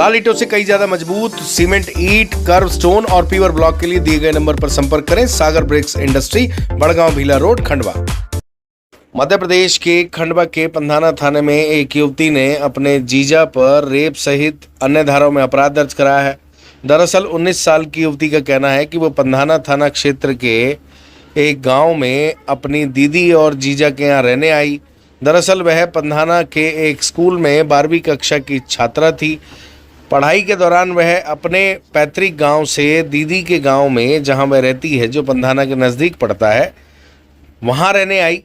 लाल ईंटों से कई ज्यादा मजबूत सीमेंट ईंट, कर्व स्टोन और पीवर ब्लॉक के लिए दिए गए नंबर पर संपर्क करें। Sagar bricks industry, Badgaon Bheela road, Khandwa. Madhya Pradesh के खंडवा के पंधाना थाने में एक युवती ने अपने जीजा पर रेप सहित अन्य धाराओं में अपराध दर्ज कराया है। दरअसल 19 साल की युवती का कहना है कि वो पंधाना थाना क्षेत्र के एक गांव में अपनी दीदी और जीजा के यहाँ रहने आई। दरअसल वह पंधाना के एक स्कूल में 12वीं कक्षा की छात्रा थी। पढ़ाई के दौरान वह अपने पैतृक गांव से दीदी के गांव में, जहां वह रहती है, जो पंधाना के नज़दीक पड़ता है, वहां रहने आई।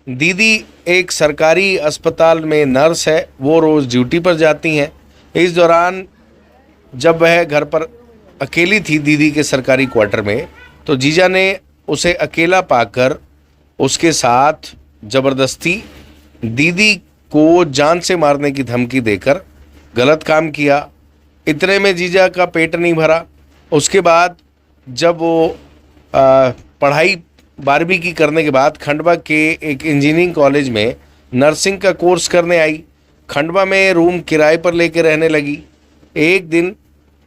दीदी एक सरकारी अस्पताल में नर्स है, वो रोज़ ड्यूटी पर जाती हैं। इस दौरान जब वह घर पर अकेली थी दीदी के सरकारी क्वार्टर में, तो जीजा ने उसे अकेला पाकर उसके साथ ज़बरदस्ती दीदी को जान से मारने की धमकी देकर गलत काम किया। इतने में जीजा का पेट नहीं भरा। उसके बाद जब वो पढ़ाई 12वीं की करने के बाद खंडवा के एक इंजीनियरिंग कॉलेज में नर्सिंग का कोर्स करने आई। खंडवा में रूम किराए पर लेकर रहने लगी। एक दिन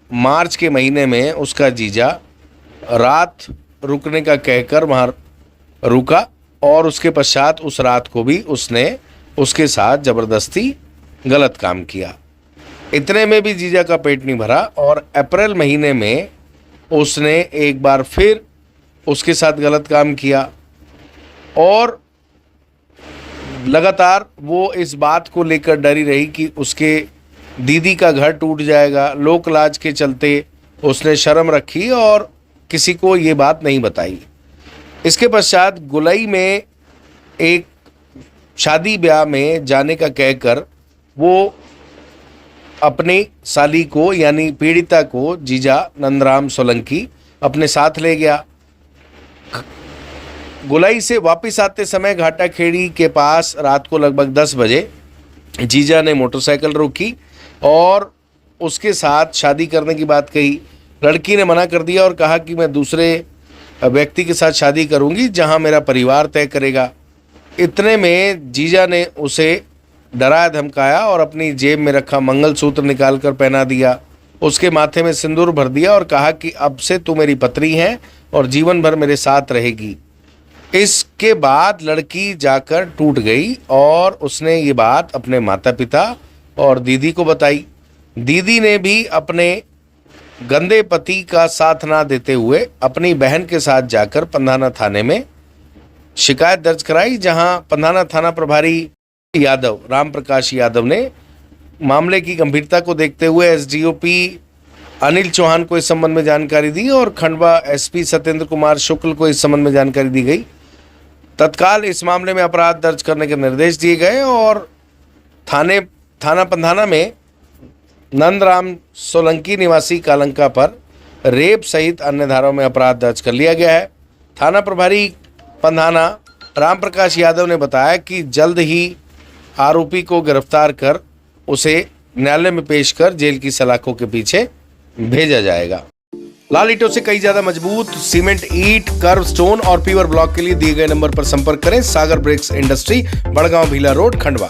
मार्च के महीने में उसका जीजा रात रुकने का कहकर वहाँ रुका और उसके पश्चात उस रात को भी उसने उसके साथ ज़बरदस्ती गलत काम किया। इतने में भी जीजा का पेट नहीं भरा और अप्रैल महीने में उसने एक बार फिर उसके साथ गलत काम किया और लगातार वो इस बात को लेकर डरी रही कि उसके दीदी का घर टूट जाएगा। लोक लाज के चलते उसने शर्म रखी और किसी को ये बात नहीं बताई। इसके पश्चात गुलई में एक शादी ब्याह में जाने का कहकर वो अपनी साली को यानी पीड़िता को जीजा नंदराम सोलंकी अपने साथ ले गया। गुलई से वापस आते समय घाटा खेड़ी के पास रात को लगभग 10 बजे जीजा ने मोटरसाइकिल रोकी और उसके साथ शादी करने की बात कही। लड़की ने मना कर दिया और कहा कि मैं दूसरे व्यक्ति के साथ शादी करूंगी जहां मेरा परिवार तय करेगा। इतने में जीजा ने उसे डराया धमकाया और अपनी जेब में रखा मंगलसूत्र निकालकर पहना दिया। उसके माथे में सिंदूर भर दिया और कहा कि अब से तू मेरी पत्नी है और जीवन भर मेरे साथ रहेगी। इसके बाद लड़की जाकर टूट गई और उसने ये बात अपने माता पिता और दीदी को बताई। दीदी ने भी अपने गंदे पति का साथ ना देते हुए अपनी बहन के साथ जाकर पंधाना थाने में शिकायत दर्ज कराई, जहां पंधाना थाना प्रभारी यादव राम प्रकाश यादव ने मामले की गंभीरता को देखते हुए एसडीओपी अनिल चौहान को इस संबंध में जानकारी दी और खंडवा एसपी सत्येंद्र कुमार शुक्ल को इस संबंध में जानकारी दी गई। तत्काल इस मामले में अपराध दर्ज करने के निर्देश दिए गए और थाना पंधाना में नंदराम सोलंकी निवासी कालंका पर रेप सहित अन्य धाराओं में अपराध दर्ज कर लिया गया है। थाना प्रभारी पंधाना राम प्रकाश यादव ने बताया कि जल्द ही आरोपी को गिरफ्तार कर उसे न्यायालय में पेश कर जेल की सलाखों के पीछे भेजा जाएगा। लाल ईंटों से कई ज्यादा मजबूत सीमेंट ईंट, कर्व स्टोन और पीवर ब्लॉक के लिए दिए गए नंबर पर संपर्क करें। Sagar bricks industry, Badgaon Bheela road, Khandwa.